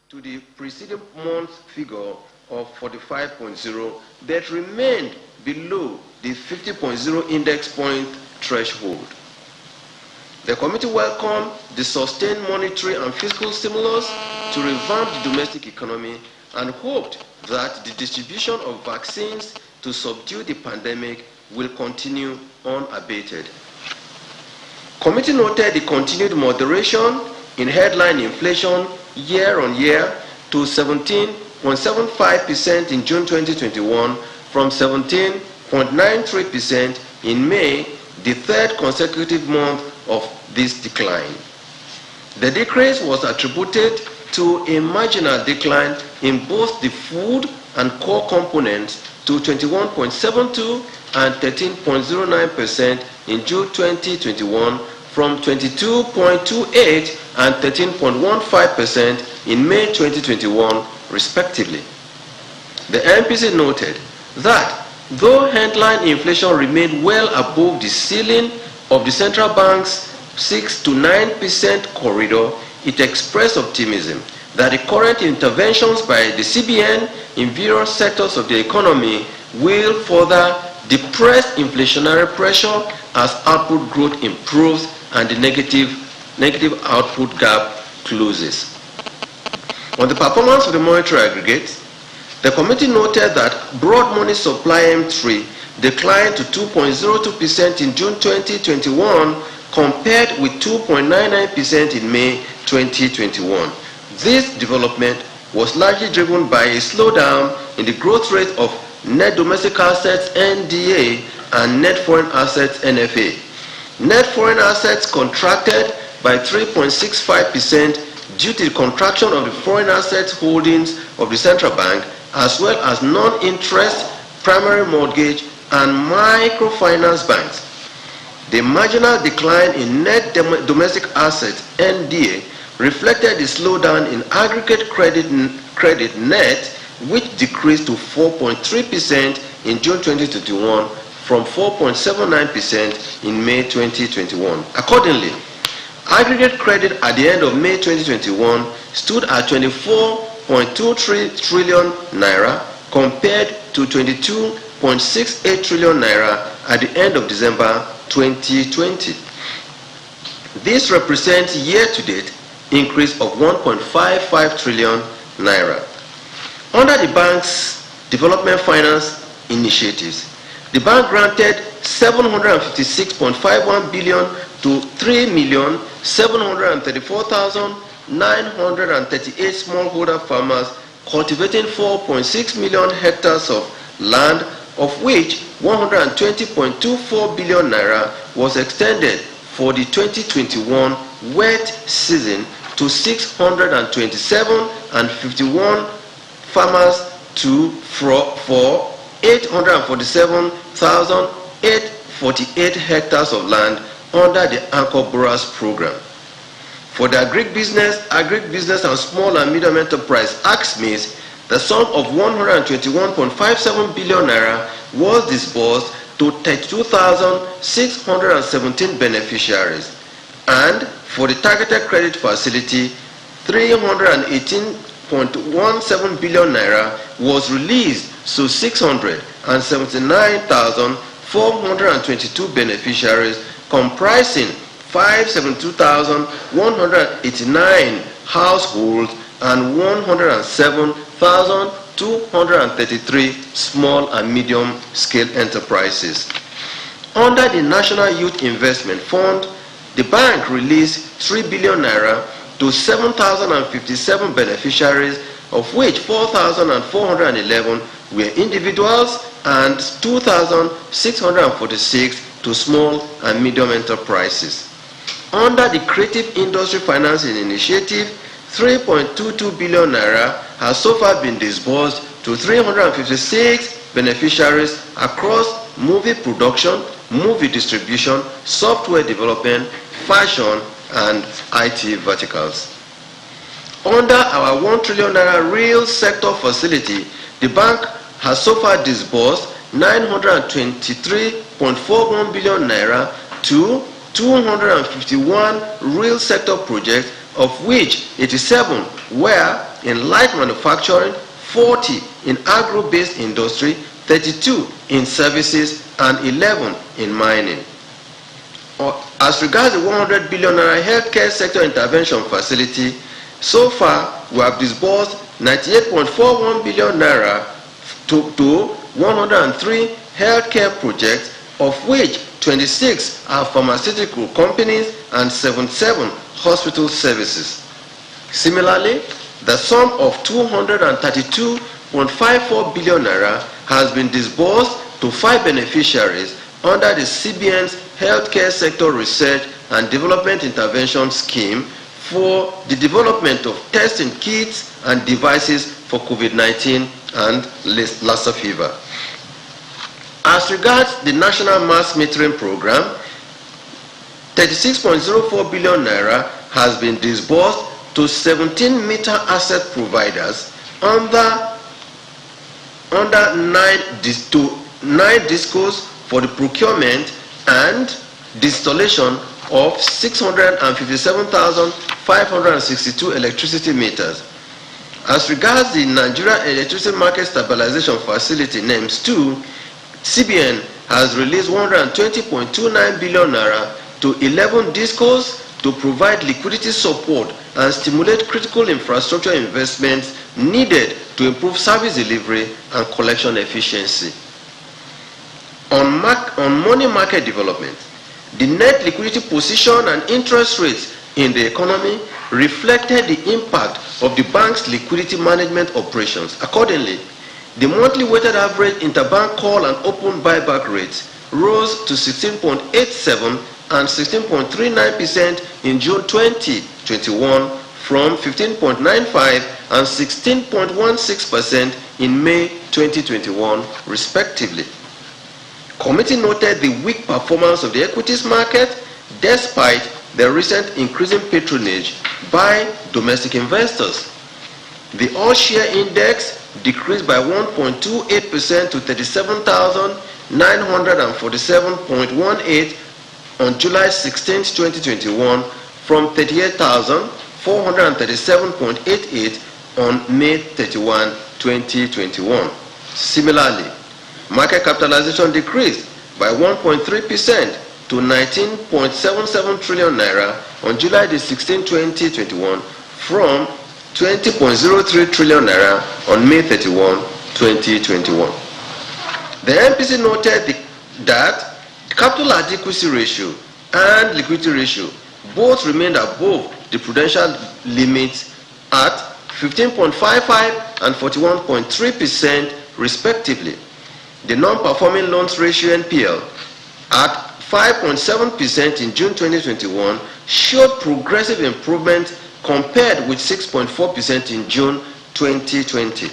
to the preceding month figure of 45.0 that remained below the 50.0 index point threshold. The committee welcomed the sustained monetary and fiscal stimulus to revamp the domestic economy and hoped that the distribution of vaccines to subdue the pandemic will continue unabated. Committee noted the continued moderation in headline inflation year on year to 17.75% in June 2021 from 17.93% in May, the third consecutive month of this decline. The decrease was attributed to a marginal decline in both the food and core components to 21.72 and 13.09% in June 2021 from 22.28 and 13.15% in May 2021, respectively. The MPC noted that though headline inflation remained well above the ceiling of the central bank's 6 to 9% corridor, it expressed optimism that the current interventions by the CBN in various sectors of the economy will further depress inflationary pressure as output growth improves and the negative output gap closes. On the performance of the monetary aggregates, the committee noted that broad money supply M3 declined to 2.02% in June 2021 compared with 2.99% in May 2021. This development was largely driven by a slowdown in the growth rate of net domestic assets NDA and net foreign assets NFA. Net foreign assets contracted by 3.65% due to the contraction of the foreign assets holdings of the central bank, as well as non-interest, primary mortgage, and microfinance banks. The marginal decline in net domestic assets (NDA) reflected the slowdown in aggregate credit net, which decreased to 4.3% in June 2021 from 4.79% in May 2021. Accordingly, aggregate credit at the end of May 2021 stood at 24.23 trillion naira compared to 22.68 trillion naira at the end of December 2020. This represents year-to-date increase of 1.55 trillion naira. Under the bank's development finance initiatives, the bank granted 756.51 billion to 3,734,938 smallholder farmers cultivating 4.6 million hectares of land, of which 120.24 billion naira was extended for the 2021 wet season to 627,051 farmers for 847,848 hectares of land under the Anchor Borrowers program. For the agribusiness and small and medium enterprise (AGSMEs), the sum of 121.57 billion naira was disbursed to 32,617 beneficiaries, and for the targeted credit facility, 318.17 billion naira was released to 679,422 beneficiaries, comprising 572,189 households and 107,233 small and medium scale enterprises. Under the National Youth Investment Fund, the bank released 3 billion naira to 7,057 beneficiaries, of which 4,411 were individuals and 2,646 to small and medium enterprises. Under the Creative Industry Financing Initiative, 3.22 billion naira has so far been disbursed to 356 beneficiaries across movie production, movie distribution, software development, fashion, and IT verticals. Under our 1 trillion naira real sector facility, the bank has so far disbursed 923.41 billion naira to 251 real sector projects, of which 87 where in light manufacturing, 40 in agro-based industry, 32 in services, and 11 in mining. As regards the 100 billion naira healthcare sector intervention facility, so far we have disbursed 98.41 billion naira to 103 healthcare projects, of which 26 are pharmaceutical companies and 77 hospital services. Similarly, the sum of 232.54 billion naira has been disbursed to 5 beneficiaries under the CBN's Healthcare Sector Research and Development Intervention Scheme for the development of testing kits and devices for COVID-19 and Lassa fever. As regards the National Mass Metering Program, 36.04 billion naira has been disbursed to 17 meter asset providers under 9 discos for the procurement and the installation of 657,562 electricity meters. As regards the Nigeria Electricity Market Stabilization Facility NEMS 2, CBN has released 120.29 billion naira to 11 discos to provide liquidity support and stimulate critical infrastructure investments needed to improve service delivery and collection efficiency. On money market development, the net liquidity position and interest rates in the economy reflected the impact of the bank's liquidity management operations. Accordingly, the monthly weighted average interbank call and open buyback rates rose to 16.87 and 16.39% in June 2021 from 15.95 and 16.16% in May 2021, respectively. Committee noted the weak performance of the equities market despite the recent increasing patronage by domestic investors. The all-share index decreased by 1.28% to 37,947.18 on July 16, 2021 from 38,437.88 on May 31, 2021. Similarly, market capitalization decreased by 1.3% to 19.77 trillion naira on July 16, 2021 from 20.03 trillion naira on May 31, 2021. The MPC noted that capital adequacy ratio and liquidity ratio both remained above the prudential limits at 15.55 and 41.3% respectively. The non-performing loans ratio NPL at 5.7% in June 2021 showed progressive improvement compared with 6.4% in June 2020.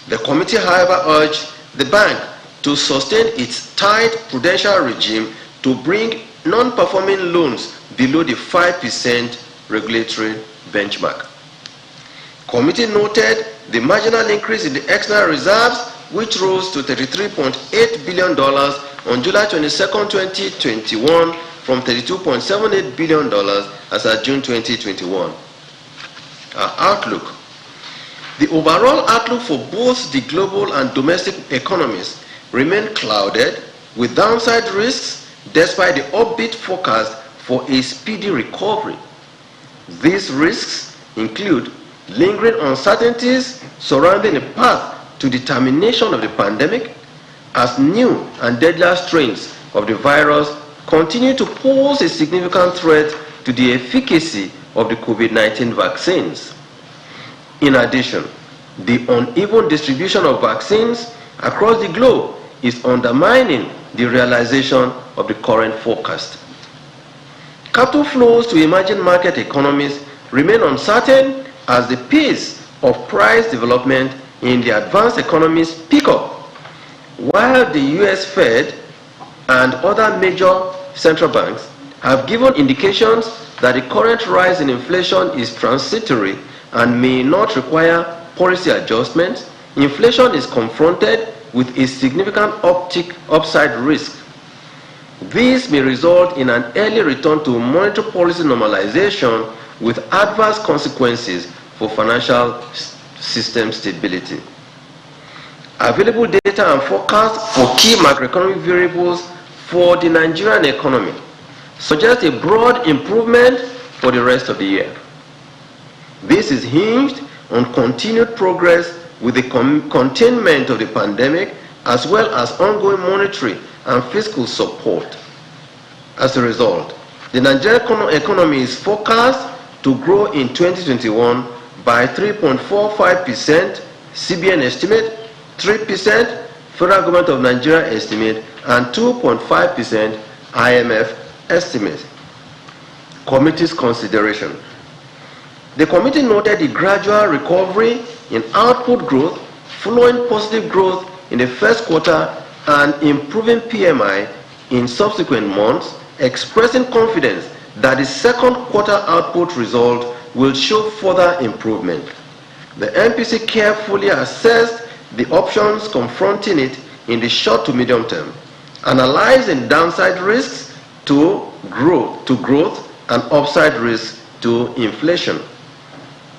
The committee, however, urged the bank to sustain its tight prudential regime to bring non-performing loans below the 5% regulatory benchmark. Committee noted the marginal increase in the external reserves, which rose to $33.8 billion on July 22, 2021 from $32.78 billion as at June 2021. Our outlook. The overall outlook for both the global and domestic economies remain clouded with downside risks despite the upbeat forecast for a speedy recovery. These risks include lingering uncertainties surrounding the path to the termination of the pandemic as new and deadlier strains of the virus continue to pose a significant threat to the efficacy of the COVID-19 vaccines. In addition, the uneven distribution of vaccines across the globe is undermining the realization of the current forecast. Capital flows to emerging market economies remain uncertain as the pace of price development in the advanced economies pick up, while the US Fed and other major central banks have given indications that the current rise in inflation is transitory and may not require policy adjustments. Inflation is confronted with a significant upside risk. This may result in an early return to monetary policy normalization with adverse consequences for financial system stability. Available data and forecasts for key macroeconomic variables for the Nigerian economy suggest a broad improvement for the rest of the year. This is hinged on continued progress with the containment of the pandemic, as well as ongoing monetary and fiscal support. As a result, the Nigerian economy is forecast to grow in 2021 by 3.45%, CBN estimate, 3%, Federal Government of Nigeria estimate, and 2.5% IMF estimate. Committee's consideration. The committee noted the gradual recovery in output growth following positive growth in the first quarter and improving PMI in subsequent months, expressing confidence that the second quarter output result will show further improvement. The MPC carefully assessed the options confronting it in the short to medium term, analyzing downside risks to growth and upside risks to inflation.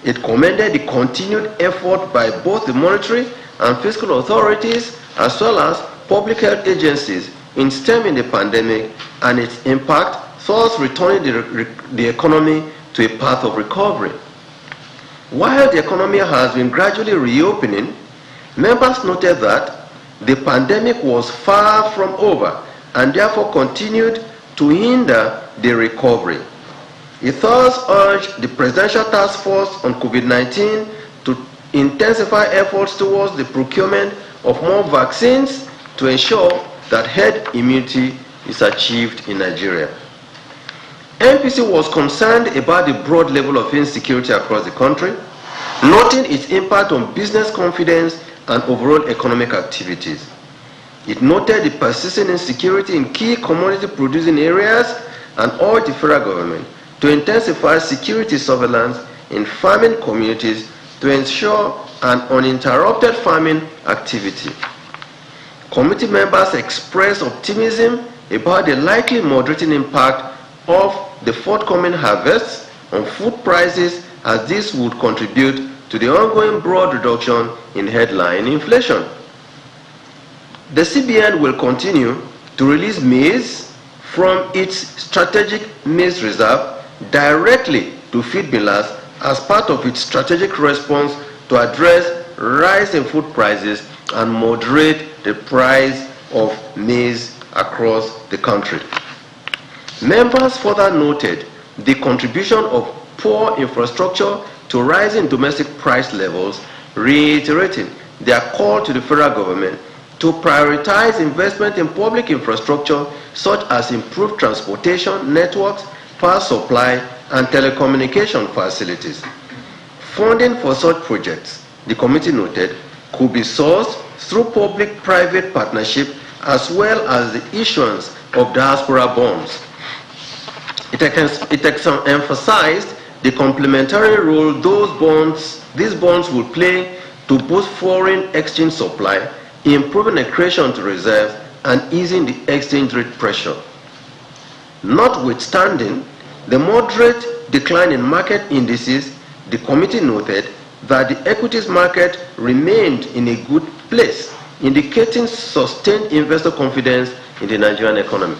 It commended the continued effort by both the monetary and fiscal authorities as well as public health agencies in stemming the pandemic and its impact, thus returning the economy to a path of recovery. While the economy has been gradually reopening, members noted that the pandemic was far from over and therefore continued to hinder the recovery. It thus urged the Presidential Task Force on COVID-19 to intensify efforts towards the procurement of more vaccines to ensure that herd immunity is achieved in Nigeria. MPC was concerned about the broad level of insecurity across the country, noting its impact on business confidence and overall economic activities. It noted the persistent insecurity in key commodity-producing areas and urged the federal government to intensify security surveillance in farming communities to ensure an uninterrupted farming activity. Committee members expressed optimism about the likely moderating impact of the forthcoming harvests on food prices, as this would contribute to the ongoing broad reduction in headline inflation. The CBN will continue to release maize from its strategic maize reserve directly to feed millers as part of its strategic response to address rise in food prices and moderate the price of maize across the country. Members further noted the contribution of poor infrastructure to rising domestic price levels, reiterating their call to the federal government to prioritize investment in public infrastructure such as improved transportation networks, power supply, and telecommunication facilities. Funding for such projects, the committee noted, could be sourced through public-private partnership as well as the issuance of diaspora bonds. It emphasized the complementary role these bonds will play to boost foreign exchange supply, improving accretion to reserves, and easing the exchange rate pressure. Notwithstanding the moderate decline in market indices, the committee noted that the equities market remained in a good place, indicating sustained investor confidence in the Nigerian economy.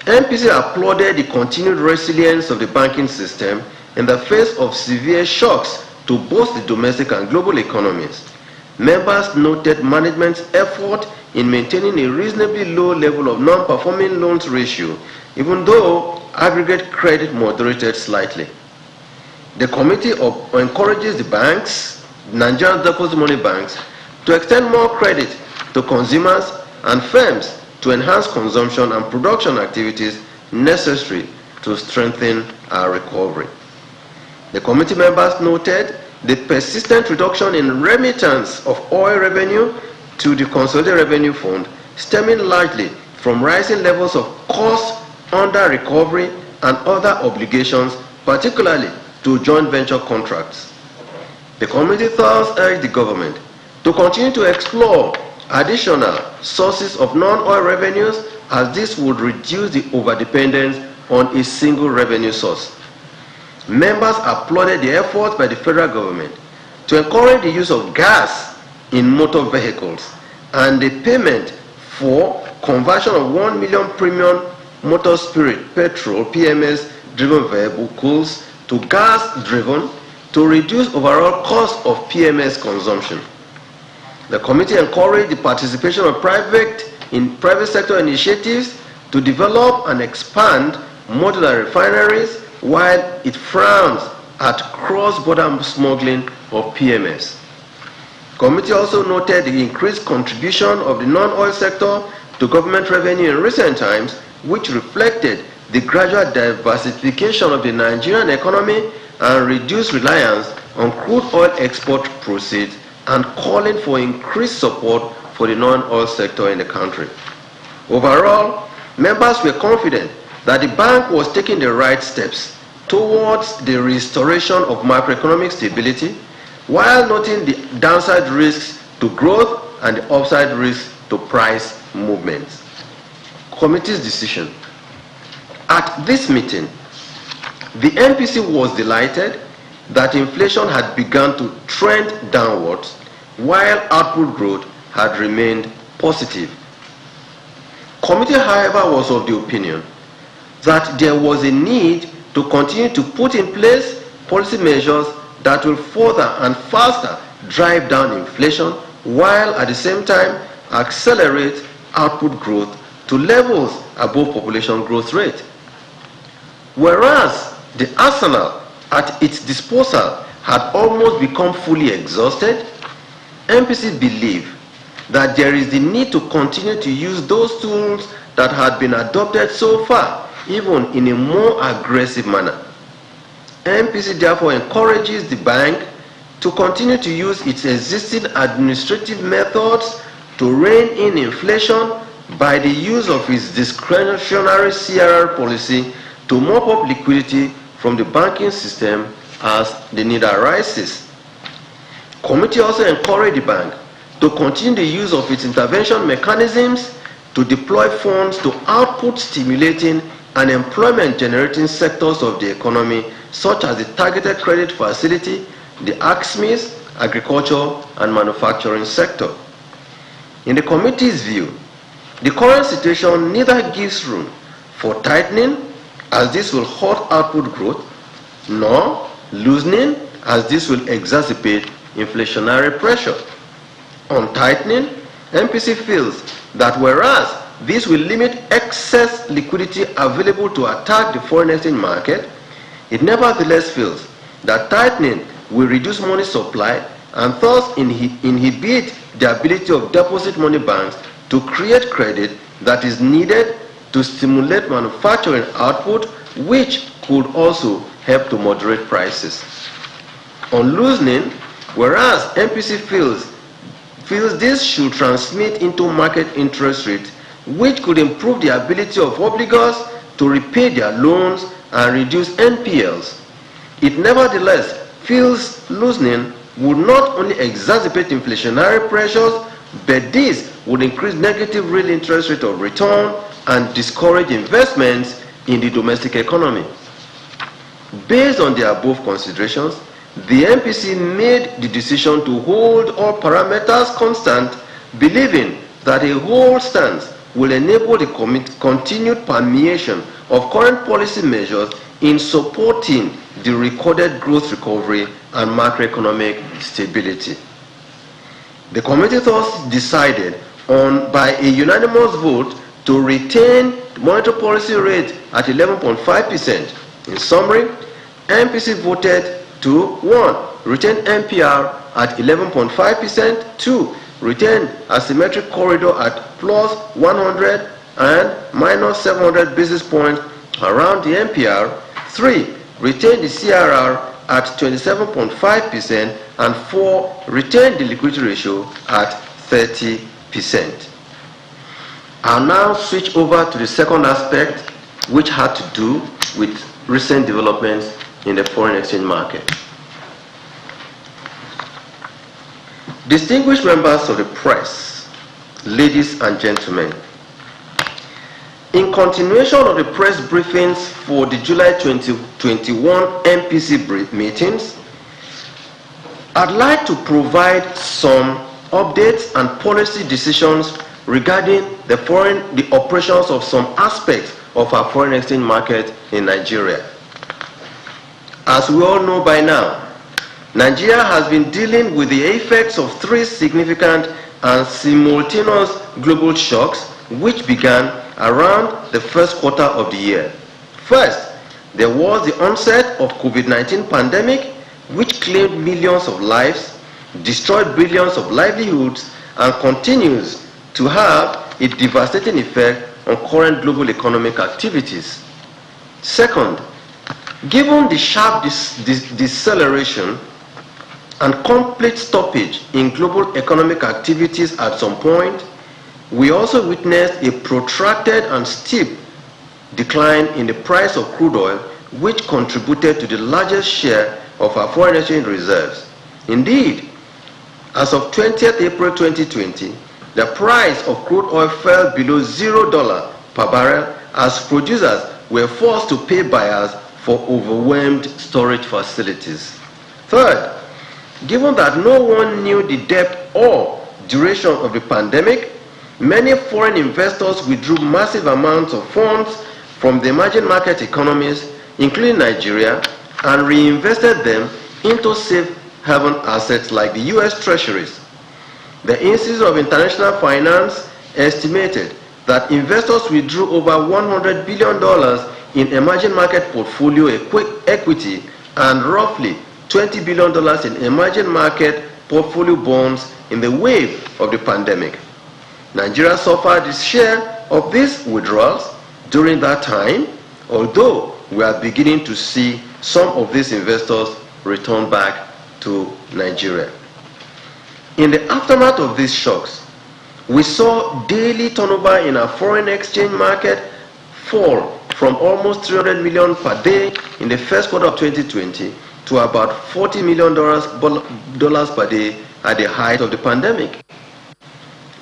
MPC applauded the continued resilience of the banking system in the face of severe shocks to both the domestic and global economies. Members noted management's effort in maintaining a reasonably low level of non-performing loans ratio, even though aggregate credit moderated slightly. The committee encourages the banks, Nigerian deposit money banks, to extend more credit to consumers and firms to enhance consumption and production activities necessary to strengthen our recovery. The committee members noted the persistent reduction in remittance of oil revenue to the Consolidated Revenue Fund, stemming largely from rising levels of cost under recovery and other obligations, particularly to joint venture contracts. The committee thus urged the government to continue to explore additional sources of non-oil revenues, as this would reduce the overdependence on a single revenue source. members applauded the efforts by the federal government to encourage the use of gas in motor vehicles and the payment for conversion of 1 million premium motor spirit petrol PMS driven vehicles to gas driven to reduce overall cost of PMS consumption. The committee encouraged the participation of private sector initiatives to develop and expand modular refineries, while it frowns at cross-border smuggling of PMS. The committee also noted the increased contribution of the non-oil sector to government revenue in recent times, which reflected the gradual diversification of the Nigerian economy and reduced reliance on crude oil export proceeds, and calling for increased support for the non-oil sector in the country. Overall, members were confident that the bank was taking the right steps towards the restoration of macroeconomic stability, while noting the downside risks to growth and the upside risks to price movements. Committee's decision. At this meeting, the MPC was delighted that inflation had begun to trend downwards, while output growth had remained positive. Committee, however, was of the opinion that there was a need to continue to put in place policy measures that will further and faster drive down inflation, while at the same time accelerate output growth to levels above population growth rate. Whereas the arsenal at its disposal had almost become fully exhausted, MPC believed that there is the need to continue to use those tools that had been adopted so far, even in a more aggressive manner. MPC therefore encourages the bank to continue to use its existing administrative methods to rein in inflation by the use of its discretionary CRR policy to mop up liquidity from the banking system as the need arises. Committee also encouraged the bank to continue the use of its intervention mechanisms to deploy funds to output stimulating and employment generating sectors of the economy, such as the targeted credit facility, the ACSMIS, agriculture and manufacturing sector. In the committee's view, the current situation neither gives room for tightening, as this will hurt output growth, nor loosening, as this will exacerbate inflationary pressure. On tightening, MPC feels that whereas this will limit excess liquidity available to attack the foreign exchange market, it nevertheless feels that tightening will reduce money supply and thus inhibit the ability of deposit money banks to create credit that is needed to stimulate manufacturing output, which could also help to moderate prices. On loosening, whereas MPC feels this should transmit into market interest rates, which could improve the ability of obligors to repay their loans and reduce NPLs. It nevertheless feels loosening would not only exacerbate inflationary pressures, but this would increase negative real interest rate of return and discourage investments in the domestic economy. Based on the above considerations, the MPC made the decision to hold all parameters constant, believing that a hold stance will enable the continued permeation of current policy measures in supporting the recorded growth recovery and macroeconomic stability. The committee thus decided by a unanimous vote to retain the monetary policy rate at 11.5%. In summary, MPC voted to 1. Retain MPR at 11.5%, 2. Retain asymmetric corridor at plus 100 and minus 700 basis points around the MPR, 3. Retain the CRR at 27.5%, and 4. Retain the liquidity ratio at 30%. I'll now switch over to the second aspect, which had to do with recent developments in the foreign exchange market. Distinguished members of the press, ladies and gentlemen, in continuation of the press briefings for the July 2021 MPC meetings, I'd like to provide some updates and policy decisions regarding the operations of some aspects of our foreign exchange market in Nigeria. As we all know by now, Nigeria has been dealing with the effects of three significant and simultaneous global shocks which began around the first quarter of the year. First, there was the onset of COVID-19 pandemic, which claimed millions of lives, destroyed billions of livelihoods, and continues to have a devastating effect on current global economic activities. Second, given the sharp deceleration and complete stoppage in global economic activities at some point, we also witnessed a protracted and steep decline in the price of crude oil, which contributed to the largest share of our foreign exchange reserves. Indeed, as of 20th April 2020, the price of crude oil fell below $0 per barrel as producers were forced to pay buyers for overwhelmed storage facilities. Third, given that no one knew the depth or duration of the pandemic, many foreign investors withdrew massive amounts of funds from the emerging market economies, including Nigeria, and reinvested them into safe haven assets like the US Treasuries. The Institute of International Finance estimated that investors withdrew over $100 billion in emerging market portfolio equity and roughly $20 billion in emerging market portfolio bonds in the wave of the pandemic. Nigeria suffered its share of these withdrawals during that time, although we are beginning to see some of these investors return back to Nigeria. In the aftermath of these shocks, we saw daily turnover in our foreign exchange market fall from almost $300 million per day in the first quarter of 2020 to about $40 million per day at the height of the pandemic.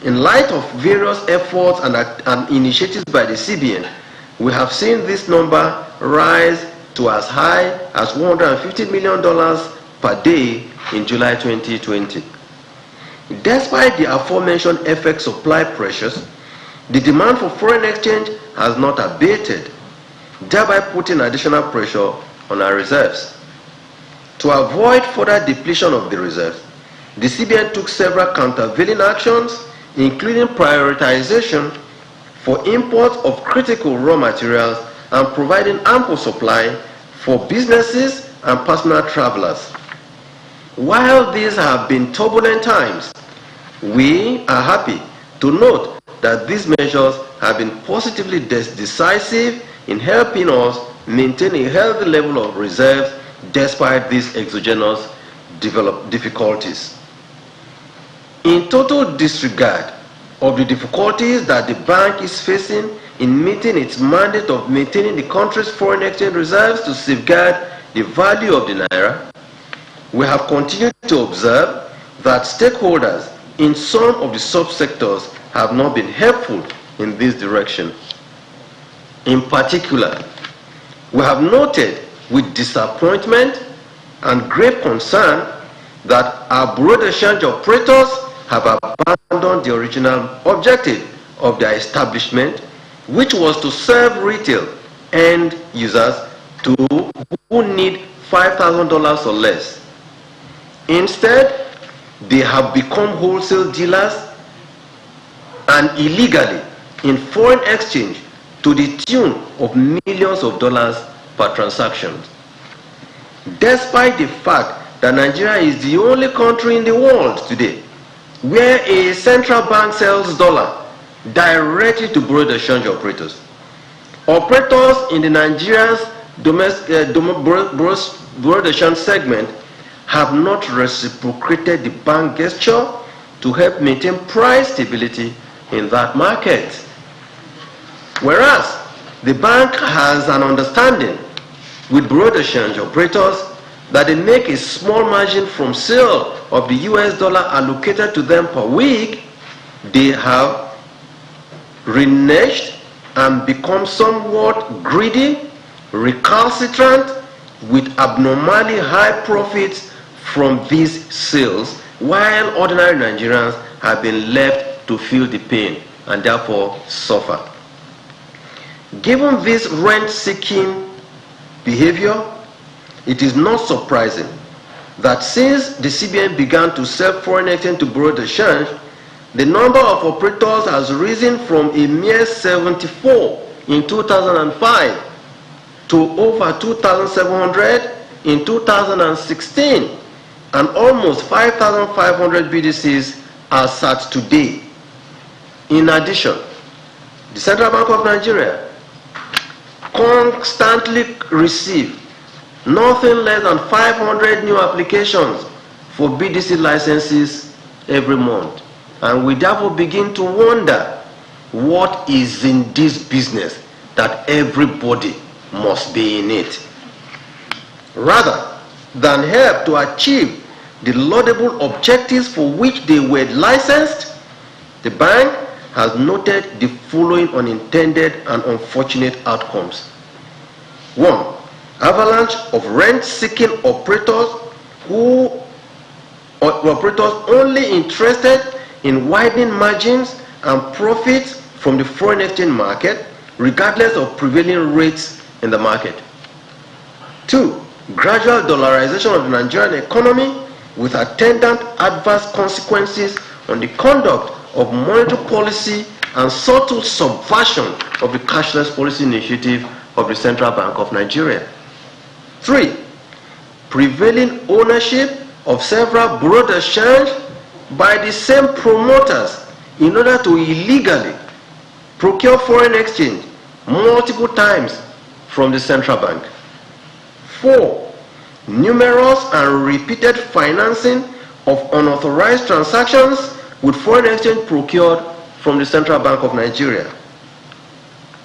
In light of various efforts and initiatives by the CBN, we have seen this number rise to as high as $150 million per day in July 2020. Despite the aforementioned FX supply pressures, the demand for foreign exchange has not abated, thereby putting additional pressure on our reserves. To avoid further depletion of the reserves, the CBN took several countervailing actions, including prioritization for imports of critical raw materials and providing ample supply for businesses and personal travelers. While these have been turbulent times, we are happy to note that these measures have been positively decisive in helping us maintain a healthy level of reserves despite these exogenous difficulties. In total disregard of the difficulties that the bank is facing in meeting its mandate of maintaining the country's foreign exchange reserves to safeguard the value of the naira, we have continued to observe that stakeholders in some of the subsectors have not been helpful in this direction. In particular, we have noted with disappointment and grave concern that our bureau de change operators have abandoned the original objective of their establishment, which was to serve retail end users who need $5,000 or less. Instead, they have become wholesale dealers and illegally in foreign exchange to the tune of millions of dollars per transaction. Despite the fact that Nigeria is the only country in the world today where a central bank sells dollar directly to bureau de change operators, operators in the Nigeria's bureau de change segment have not reciprocated the bank gesture to help maintain price stability in that market. Whereas the bank has an understanding with bureau de change operators that they make a small margin from sale of the US dollar allocated to them per week, they have reneged and become somewhat greedy, recalcitrant, with abnormally high profits from these sales, while ordinary Nigerians have been left to feel the pain and therefore suffer. Given this rent-seeking behavior, it is not surprising that since the CBN began to sell foreign exchange to bureau de change, the number of operators has risen from a mere 74 in 2005 to over 2,700 in 2016 and almost 5,500 BDCs as at today. In addition, the Central Bank of Nigeria constantly receives nothing less than 500 new applications for BDC licenses every month. And we therefore begin to wonder what is in this business that everybody must be in it. Rather than help to achieve the laudable objectives for which they were licensed, the bank has noted the following unintended and unfortunate outcomes. 1. Avalanche of rent-seeking operators operators only interested in widening margins and profits from the foreign exchange market, regardless of prevailing rates in the market. 2. Gradual dollarization of the Nigerian economy with attendant adverse consequences on the conduct of monetary policy and subtle subversion of the cashless policy initiative of the Central Bank of Nigeria. 3. Prevailing ownership of several bureau de change by the same promoters in order to illegally procure foreign exchange multiple times from the Central Bank. 4. Numerous and repeated financing of unauthorized transactions with foreign exchange procured from the Central Bank of Nigeria.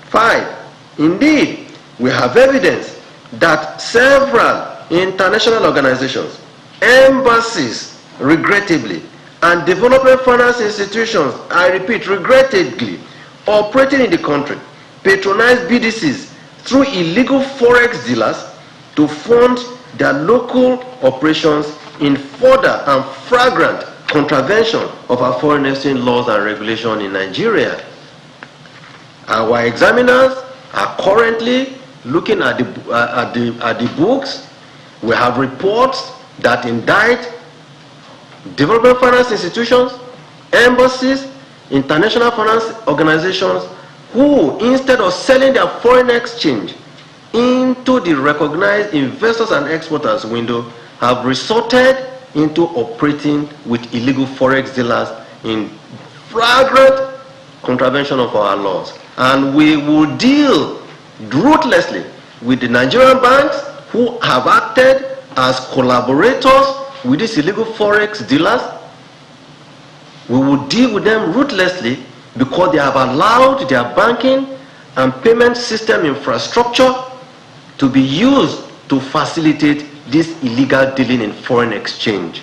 5. Indeed, we have evidence that several international organizations, embassies, regrettably, and development finance institutions, I repeat, regrettably, operating in the country, patronize BDCs through illegal forex dealers to fund their local operations in further and flagrant contravention of our foreign exchange laws and regulations in Nigeria. Our examiners are currently looking at the books. We have reports that indict development finance institutions, embassies, international finance organizations who, instead of selling their foreign exchange into the recognized investors and exporters window, have resorted into operating with illegal forex dealers in flagrant contravention of our laws. And we will deal ruthlessly with the Nigerian banks who have acted as collaborators with these illegal forex dealers. We will deal with them ruthlessly because they have allowed their banking and payment system infrastructure to be used to facilitate this illegal dealing in foreign exchange.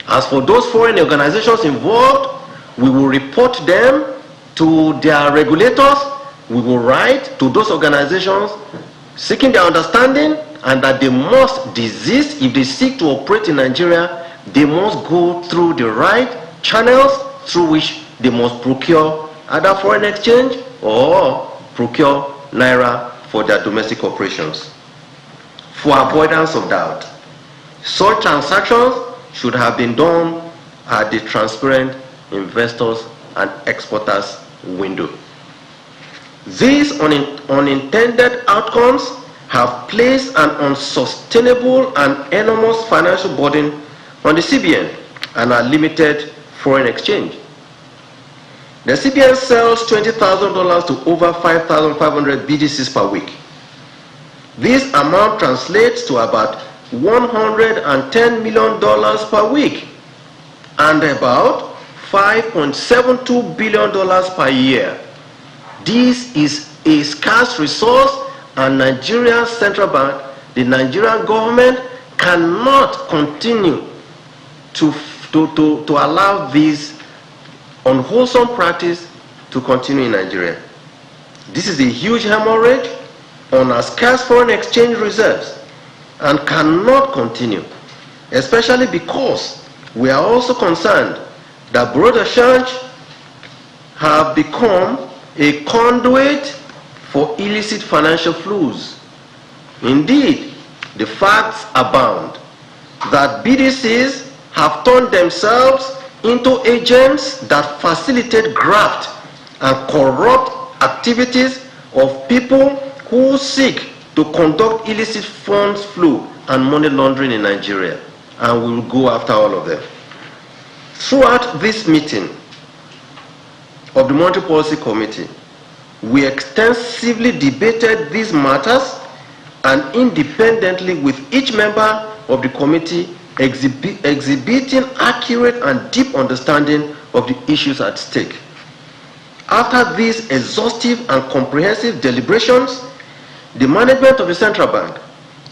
As for those foreign organizations involved, we will report them to their regulators. We will write to those organizations seeking their understanding and that they must desist. If they seek to operate in Nigeria, they must go through the right channels through which they must procure either foreign exchange or procure naira for their domestic operations. For avoidance of doubt, such transactions should have been done at the transparent investors and exporters window. These unintended outcomes have placed an unsustainable and enormous financial burden on the CBN and our limited foreign exchange. The CBN sells $20,000 to over 5,500 BDCs per week. This amount translates to about $110 million per week and about $5.72 billion per year. This is a scarce resource, and Nigeria's central bank, the Nigerian government, cannot continue to allow this unwholesome practice to continue in Nigeria. This is a huge hemorrhage on our scarce foreign exchange reserves and cannot continue, especially because we are also concerned that Bureau de Change have become a conduit for illicit financial flows. Indeed, the facts abound that BDCs have turned themselves into agents that facilitate graft and corrupt activities of people who seek to conduct illicit funds flow and money laundering in Nigeria, and we will go after all of them. Throughout this meeting of the Monetary Policy Committee, we extensively debated these matters and independently with each member of the committee exhibiting accurate and deep understanding of the issues at stake. After these exhaustive and comprehensive deliberations, the management of the Central Bank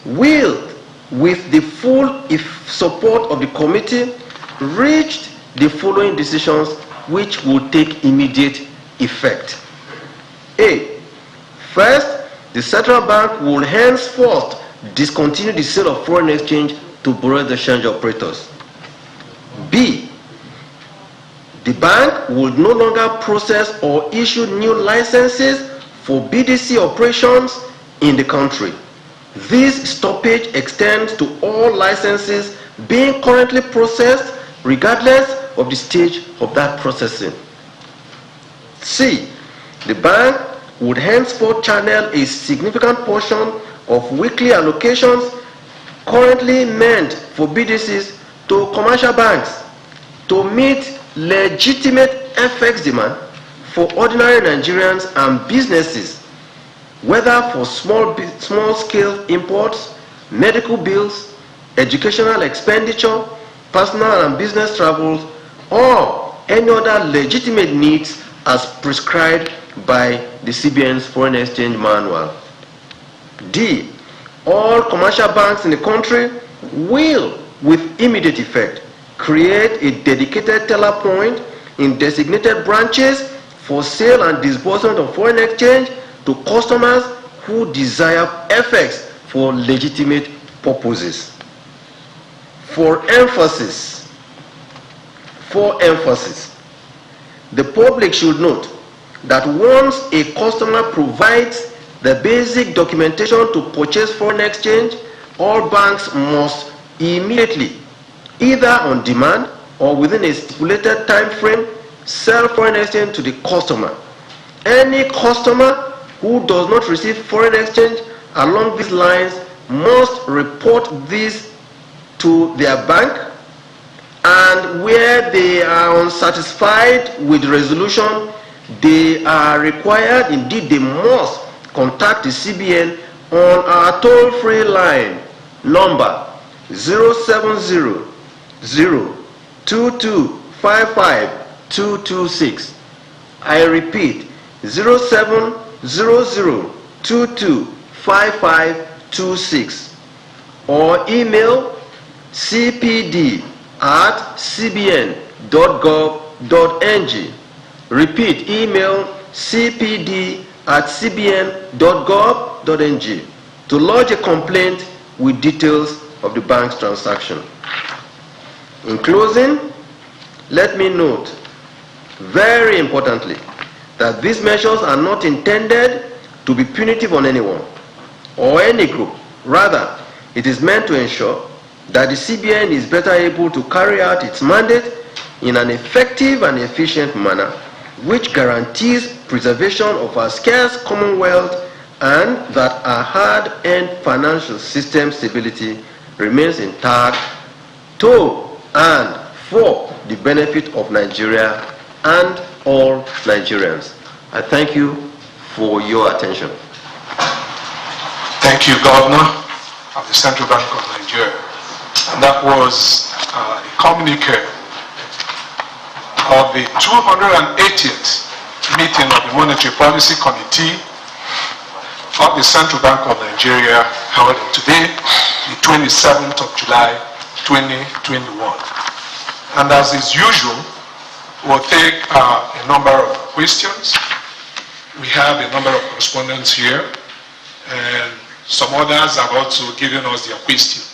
will, with the full support of the committee, reach the following decisions which will take immediate effect. A. First, the Central Bank will henceforth discontinue the sale of foreign exchange to Bureau de Change operators. B. The bank will no longer process or issue new licenses for BDC operations in the country. This stoppage extends to all licenses being currently processed regardless of the stage of that processing. C. The bank would henceforth channel a significant portion of weekly allocations currently meant for BDCs to commercial banks to meet legitimate FX demand for ordinary Nigerians and businesses, whether for small-scale imports, medical bills, educational expenditure, personal and business travels, or any other legitimate needs as prescribed by the CBN's foreign exchange manual. D. All commercial banks in the country will, with immediate effect, create a dedicated teller point in designated branches for sale and disbursement of foreign exchange to customers who desire FX for legitimate purposes. For emphasis, the public should note that once a customer provides the basic documentation to purchase foreign exchange, all banks must immediately, either on demand or within a stipulated time frame, sell foreign exchange to the customer. Any customer who does not receive foreign exchange along these lines must report this to their bank, and where they are unsatisfied with the resolution, they are required, indeed they must, contact the CBN on our toll-free line number 070-02255-226. I repeat, 070-02255-226, or email cpd@cbn.gov.ng. Repeat, email cpd@cbn.gov.ng to lodge a complaint with details of the bank's transaction. In closing, let me note, very importantly, that these measures are not intended to be punitive on anyone or any group. Rather, it is meant to ensure that the CBN is better able to carry out its mandate in an effective and efficient manner, which guarantees preservation of our scarce commonwealth and that our hard-earned financial system stability remains intact to and for the benefit of Nigeria and all Nigerians. I thank you for your attention. Thank you, Governor of the Central Bank of Nigeria. And that was a communique of the 280th meeting of the Monetary Policy Committee of the Central Bank of Nigeria, held today, the 27th of July, 2021. And as is usual, we'll take a number of questions We have a number of correspondents here, and some others have also given us their questions.